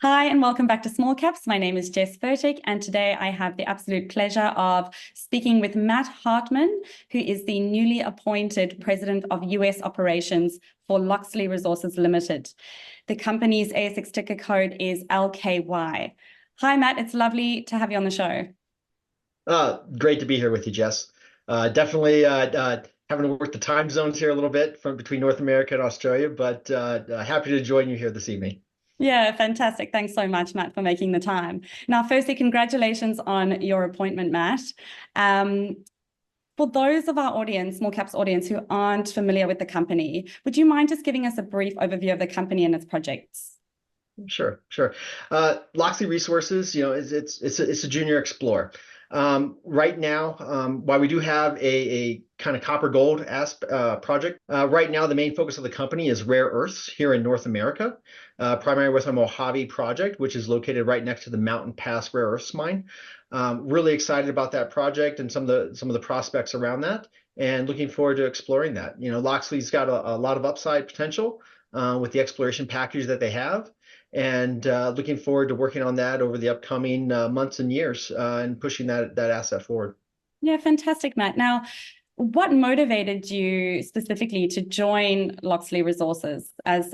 Hi, and welcome back to Small Caps. My name is Jess Furtick, and today I have the absolute pleasure of speaking with Matt Hartmann, who is the newly appointed President of US Operations for Locksley Resources Limited. The company's ASX ticker code is LKY. Hi, Matt. It's lovely to have you on the show. Great to be here with you, Jess. Definitely having to work the time zones here a little bit from between North America and Australia, but happy to join you here this evening. Yeah, fantastic. Thanks so much, Matt, for making the time. Now, firstly, congratulations on your appointment, Matt. For those of our audience, Small Caps audience, who aren't familiar with the company, would you mind just giving us a brief overview of the company and its projects? Sure. Locksley Resources, it's a junior explorer. Right now, while we do have a kind of copper gold project, right now the main focus of the company is rare earths here in North America, primarily with our Mojave Project, which is located right next to the Mountain Pass rare earths mine. Really excited about that project and some of the prospects around that, and looking forward to exploring that. Locksley's got a lot of upside potential with the exploration package that they have. And looking forward to working on that over the upcoming months and years and pushing that asset forward. Yeah, fantastic, Matt. Now, what motivated you specifically to join Locksley Resources as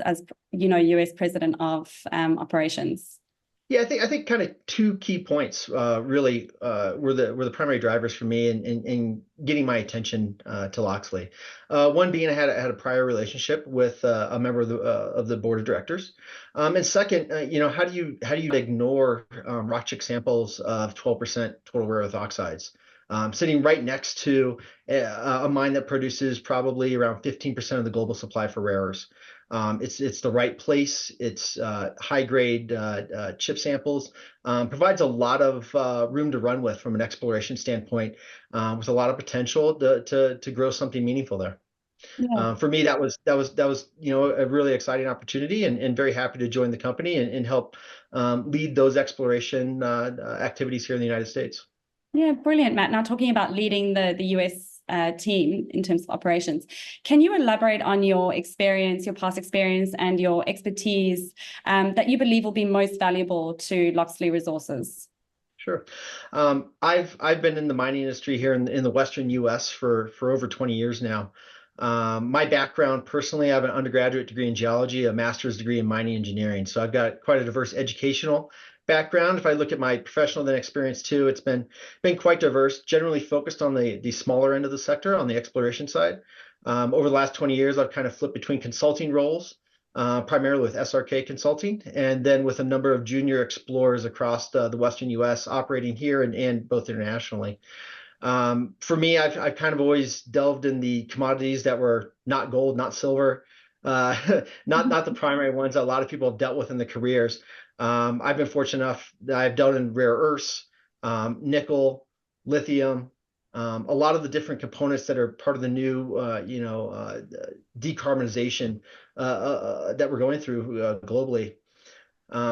US President of Operations? Yeah, I think kind of two key points really were the primary drivers for me in getting my attention to Locksley. One being I had a prior relationship with a member of the board of directors, and second, how do you ignore rock chip samples of 12% total rare earth oxides? Sitting right next to a mine that produces probably around 15% of the global supply for rare earths. It's the right place. It's high grade chip samples. Provides a lot of room to run with from an exploration standpoint, with a lot of potential to grow something meaningful there. Yeah. For me, that was a really exciting opportunity, and very happy to join the company and help lead those exploration activities here in the United States. Yeah, brilliant, Matt. Now, talking about leading the US team in terms of operations, can you elaborate on your experience, your past experience, and your expertise that you believe will be most valuable to Locksley Resources? Sure. I've been in the mining industry here in the Western U.S. for over 20 years now. My background personally, I have an undergraduate degree in geology, a master's degree in mining engineering. So I've got quite a diverse educational background. If I look at my professional experience too, it's been quite diverse, generally focused on the smaller end of the sector, on the exploration side. Over the last 20 years, I've kind of flipped between consulting roles, primarily with SRK Consulting, and then with a number of junior explorers across the Western U.S. operating here and both internationally. For me, I've kind of always delved in the commodities that were not gold, not silver, not the primary ones that a lot of people have dealt with in the careers. I've been fortunate enough that I've dealt in rare earths, nickel, lithium, a lot of the different components that are part of the new, decarbonization that we're going through globally.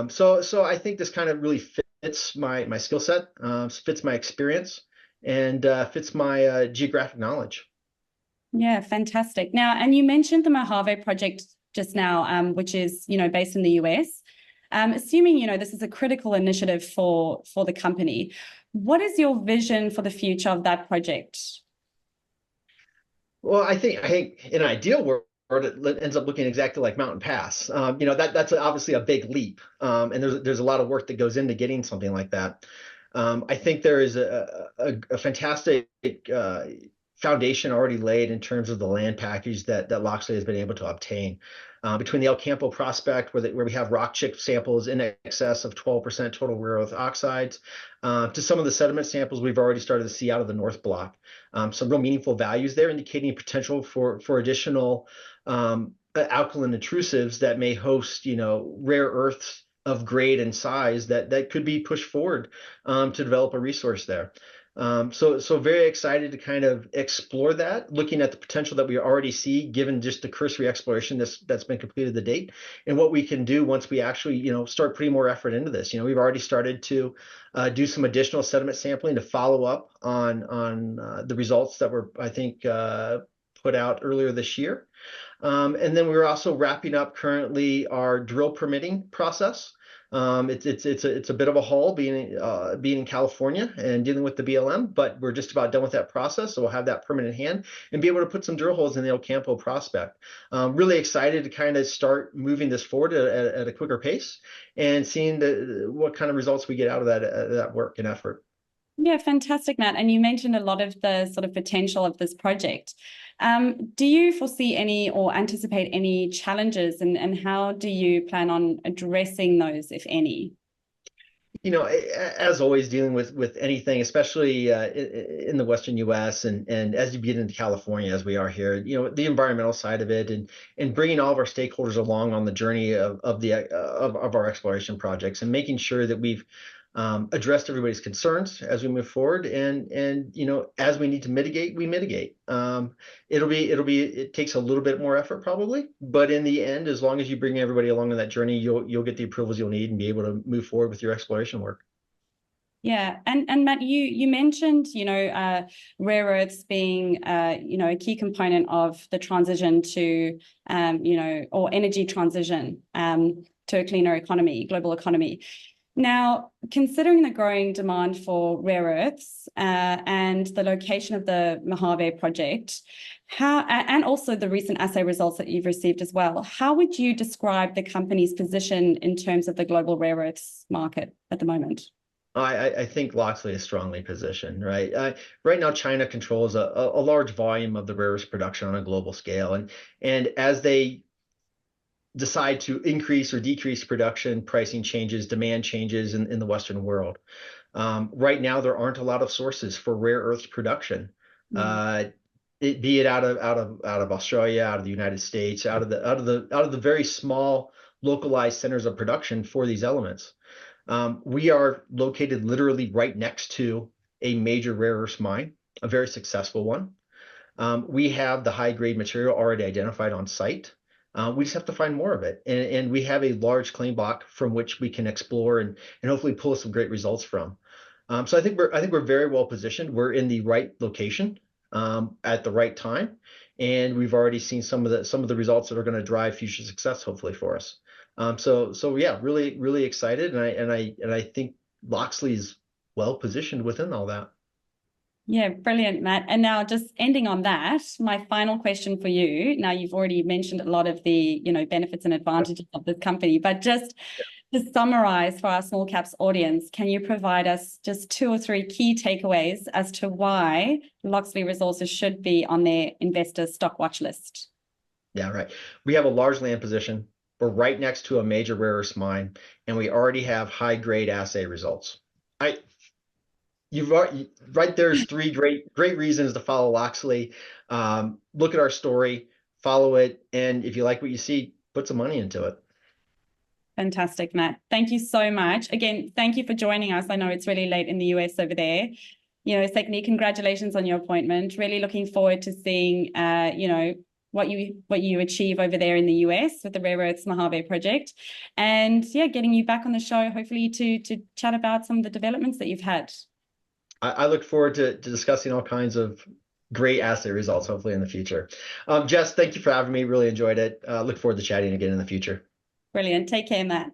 So I think this kind of really fits my skill set, fits my experience, and fits my geographic knowledge. Yeah, fantastic. Now, and you mentioned the Mojave Project just now, which is, based in the US. Assuming, this is a critical initiative for the company, what is your vision for the future of that project? Well, I think in an ideal world, it ends up looking exactly like Mountain Pass. That's obviously a big leap, and there's a lot of work that goes into getting something like that. I think there is a fantastic foundation already laid in terms of the land package that Locksley has been able to obtain. Between the El Campo prospect, where we have rock chip samples in excess of 12% total rare earth oxides, to some of the sediment samples we've already started to see out of the North Block. Some real meaningful values there, indicating potential for additional alkaline intrusives that may host, rare earths of grade and size that could be pushed forward to develop a resource there. So very excited to kind of explore that, looking at the potential that we already see, given just the cursory exploration that's been completed to date, and what we can do once we actually, start putting more effort into this. We've already started to do some additional sediment sampling to follow up on the results that were, I think, put out earlier this year. And then we're also wrapping up currently our drill permitting process. It's a bit of a haul being in California and dealing with the BLM, but we're just about done with that process. So we'll have that permit in hand and be able to put some drill holes in the El Campo prospect. Really excited to kind of start moving this forward at a quicker pace and seeing what kind of results we get out of that work and effort. Yeah, fantastic, Matt. And you mentioned a lot of the sort of potential of this project. Do you foresee any or anticipate any challenges, and how do you plan on addressing those, if any? As always, dealing with anything, especially in the Western U.S. and as you get into California, as we are here, the environmental side of it and bringing all of our stakeholders along on the journey of our exploration projects and making sure that we've addressed everybody's concerns as we move forward and as we need to mitigate, we mitigate. It takes a little bit more effort probably, but in the end, as long as you bring everybody along on that journey, you'll get the approvals you'll need and be able to move forward with your exploration work. Yeah, and Matt, you mentioned rare earths being a key component of the transition to or energy transition to a cleaner economy, global economy. Now, considering the growing demand for rare earths and the location of the Mojave Project, and also the recent assay results that you've received as well, how would you describe the company's position in terms of the global rare earths market at the moment? I think Locksley is strongly positioned, right? Right now, China controls a large volume of the rare earths production on a global scale, and as they decide to increase or decrease production, pricing changes, demand changes in the Western world. Right now, there aren't a lot of sources for rare earths production, be it out of Australia, out of the United States, out of the very small localized centers of production for these elements. We are located literally right next to a major rare earths mine, a very successful one. We have the high grade material already identified on site. We just have to find more of it, and we have a large claim block from which we can explore and hopefully pull some great results from. So I think we're very well positioned. We're in the right location at the right time, and we've already seen some of the results that are going to drive future success, hopefully for us. So yeah, really excited, and I think Locksley is well positioned within all that. Yeah, brilliant, Matt. And now just ending on that, my final question for you. Now, you've already mentioned a lot of the, benefits and advantages of this company, but just to summarize for our small caps audience, can you provide us just 2 or 3 key takeaways as to why Locksley Resources should be on their investors' stock watch list? Yeah, right. We have a large land position. We're right next to a major rare earths mine, and we already have high grade assay results. Right there's 3 great reasons to follow Locksley. Look at our story, follow it, and if you like what you see, put some money into it. Fantastic, Matt. Thank you so much. Again, thank you for joining us. I know it's really late in the US over there. Secondly, congratulations on your appointment. Really looking forward to seeing what you achieve over there in the US with the Rare Earths Mojave Project. And yeah, getting you back on the show, hopefully to chat about some of the developments that you've had. I look forward to discussing all kinds of great assay results, hopefully in the future. Jess, thank you for having me. Really enjoyed it. Look forward to chatting again in the future. Brilliant. Take care, Matt.